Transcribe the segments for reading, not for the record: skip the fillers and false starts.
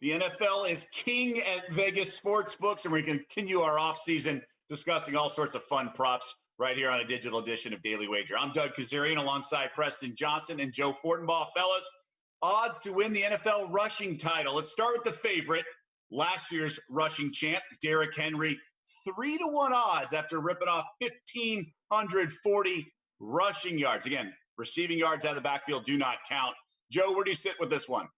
The NFL is king at Vegas sportsbooks, and we're going to continue our offseason discussing all sorts of fun props right here on a digital edition of Daily Wager. I'm Doug Kezirian alongside Preston Johnson and Joe Fortenbaugh. Fellas, odds to win the NFL rushing title. Let's start with the favorite, last year's rushing champ, Derrick Henry. 3-1 odds after ripping off 1,540 rushing yards. Again, receiving yards out of the backfield do not count. Joe, where do you sit with this one?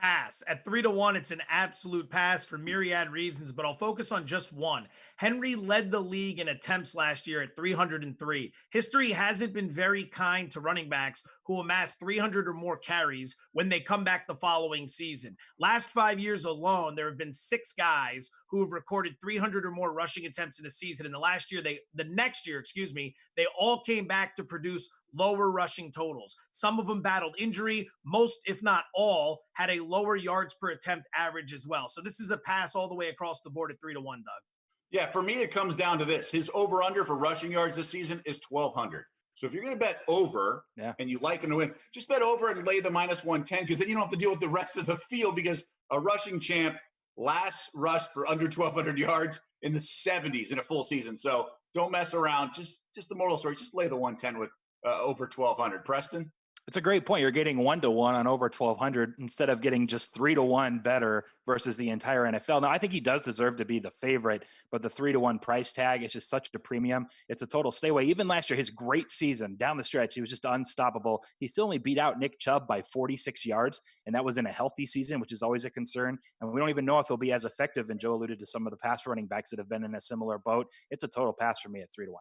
Pass. At 3-1, it's an absolute pass for myriad reasons, but I'll focus on just one. Henry led the league in attempts last year at 303. History hasn't been very kind to running backs who amass 300 or more carries when they come back the following season. Last 5 years alone, there have been 6 guys who have recorded 300 or more rushing attempts in a season. And the next year, they all came back to produce lower rushing totals. Some of them battled injury. Most, if not all, had a lower yards per attempt average as well. So this is a pass all the way across the board at 3-1, Doug. Yeah, for me, it comes down to this. His over-under for rushing yards this season is 1,200. So if you're going to bet over and you like him to win, just bet over and lay the minus 110 because then you don't have to deal with the rest of the field because a rushing champ last rushed for under 1,200 yards in the 70s in a full season. So don't mess around. Just the moral story, just lay the 110 with over 1,200. Preston? It's a great point. You're getting 1-1 on over 1,200 instead of getting just 3-1 better versus the entire NFL. Now, I think he does deserve to be the favorite, but the 3-1 price tag is just such a premium. It's a total stay away. Even last year, his great season down the stretch, he was just unstoppable. He still only beat out Nick Chubb by 46 yards, and that was in a healthy season, which is always a concern. And we don't even know if he'll be as effective. And Joe alluded to some of the pass running backs that have been in a similar boat. It's a total pass for me at 3-1.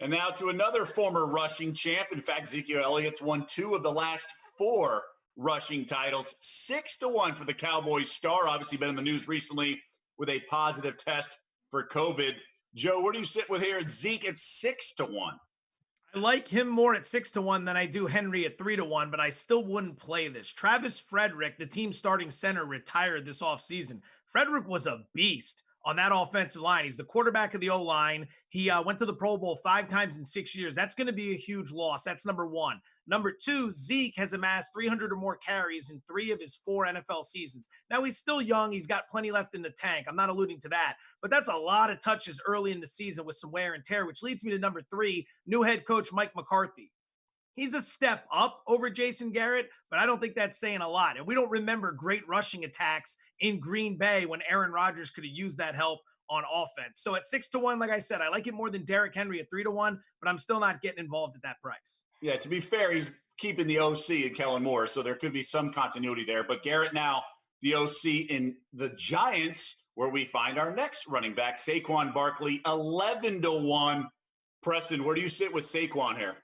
And now to another former rushing champ. In fact, Ezekiel Elliott's won 2 of the last 4 rushing titles. 6-1 for the Cowboys star. Obviously been in the news recently with a positive test for COVID. Joe, where do you sit with here? Zeke at 6-1. I like him more at 6-1 than I do Henry at 3-1, but I still wouldn't play this. Travis Frederick, the team's starting center, retired this offseason. Frederick was a beast on that offensive line. He's the quarterback of the O-line. He went to the Pro Bowl 5 times in 6 years. That's going to be a huge loss. That's number 1. Number 2, Zeke has amassed 300 or more carries in 3 of his 4 NFL seasons. Now, he's still young. He's got plenty left in the tank. I'm not alluding to that. But that's a lot of touches early in the season with some wear and tear, which leads me to number 3, new head coach Mike McCarthy. He's a step up over Jason Garrett, but I don't think that's saying a lot. And we don't remember great rushing attacks in Green Bay when Aaron Rodgers could have used that help on offense. So at 6-1, like I said, I like it more than Derrick Henry at 3-1, but I'm still not getting involved at that price. Yeah, to be fair, he's keeping the OC in Kellen Moore, so there could be some continuity there. But Garrett now the OC in the Giants, where we find our next running back, Saquon Barkley, 11-1. Preston, where do you sit with Saquon here?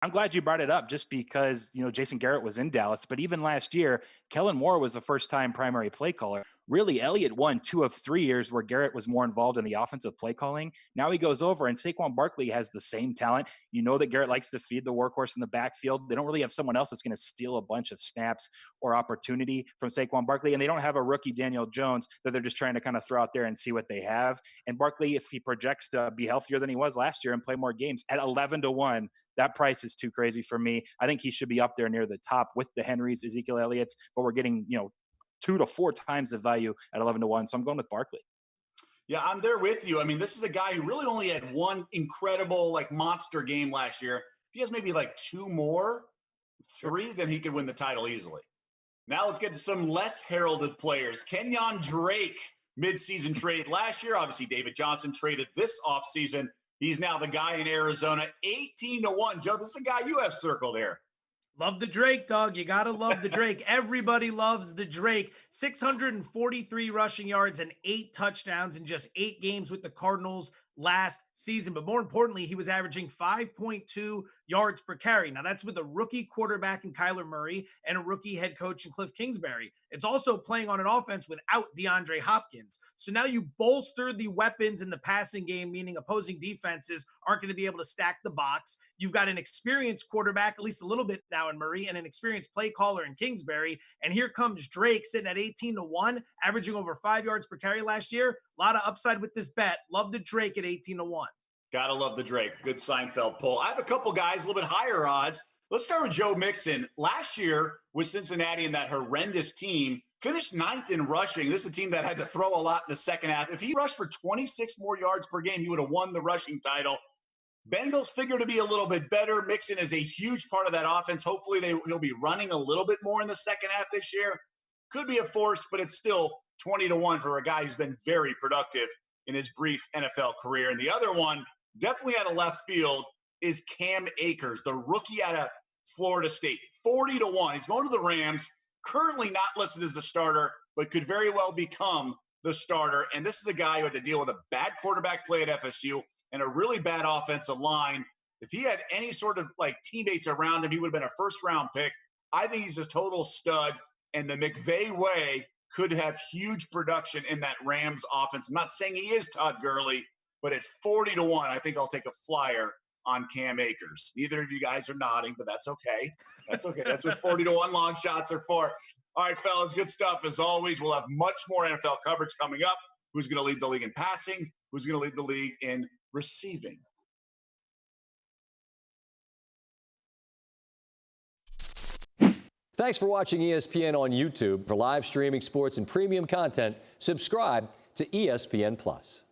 I'm glad you brought it up just because, Jason Garrett was in Dallas, but even last year, Kellen Moore was the first-time primary play caller. Really, Elliott won 2 of 3 years where Garrett was more involved in the offensive play calling. Now he goes over, and Saquon Barkley has the same talent. You know that Garrett likes to feed the workhorse in the backfield. They don't really have someone else that's going to steal a bunch of snaps or opportunity from Saquon Barkley, and they don't have a rookie Daniel Jones that they're just trying to kind of throw out there and see what they have. And Barkley, if he projects to be healthier than he was last year and play more games, at 11-1, that price is too crazy for me. I think he should be up there near the top with the Henrys, Ezekiel Elliott's, but we're getting, 2 to 4 times the value at 11-1. So I'm going with Barkley. Yeah, I'm there with you. I mean, this is a guy who really only had one incredible, monster game last year. If he has maybe 2 more, 3, then he could win the title easily. Now let's get to some less heralded players. Kenyan Drake, midseason trade last year. Obviously, David Johnson traded this offseason. He's now the guy in Arizona, 18-1. Joe, this is a guy you have circled here. Love the Drake, dog. You got to love the Drake. Everybody loves the Drake. 643 rushing yards and 8 touchdowns in just 8 games with the Cardinals last season. But more importantly, he was averaging 5.2 yards per carry. Now, that's with a rookie quarterback in Kyler Murray and a rookie head coach in Cliff Kingsbury. It's also playing on an offense without DeAndre Hopkins. So now you bolster the weapons in the passing game, meaning opposing defenses aren't going to be able to stack the box. You've got an experienced quarterback, at least a little bit now in Murray, and an experienced play caller in Kingsbury. And here comes Drake sitting at 18-1, averaging over 5 yards per carry last year. A lot of upside with this bet. Love the Drake at 18-1. Gotta love the Drake. Good Seinfeld pull. I have a couple guys a little bit higher odds. Let's start with Joe Mixon. Last year with Cincinnati and that horrendous team, finished 9th in rushing. This is a team that had to throw a lot in the second half. If he rushed for 26 more yards per game, he would have won the rushing title. Bengals figure to be a little bit better. Mixon is a huge part of that offense. Hopefully he'll be running a little bit more in the second half this year. Could be a force, but it's still 20-1 for a guy who's been very productive in his brief NFL career. And the other one, definitely out of left field, is Cam Akers, the rookie out of Florida State. 40-1. He's going to the Rams, currently not listed as the starter, but could very well become the starter. And this is a guy who had to deal with a bad quarterback play at FSU and a really bad offensive line. If he had any sort of like teammates around him, he would have been a first-round pick. I think he's a total stud, and the McVay way could have huge production in that Rams offense. I'm not saying he is Todd Gurley, but at 40-1, I think I'll take a flyer on Cam Akers. Neither of you guys are nodding, but that's okay. That's okay. That's what 40-1 long shots are for. All right, fellas, good stuff. As always, we'll have much more NFL coverage coming up. Who's going to lead the league in passing? Who's going to lead the league in receiving? Thanks for watching ESPN on YouTube. For live streaming sports and premium content, subscribe to ESPN+.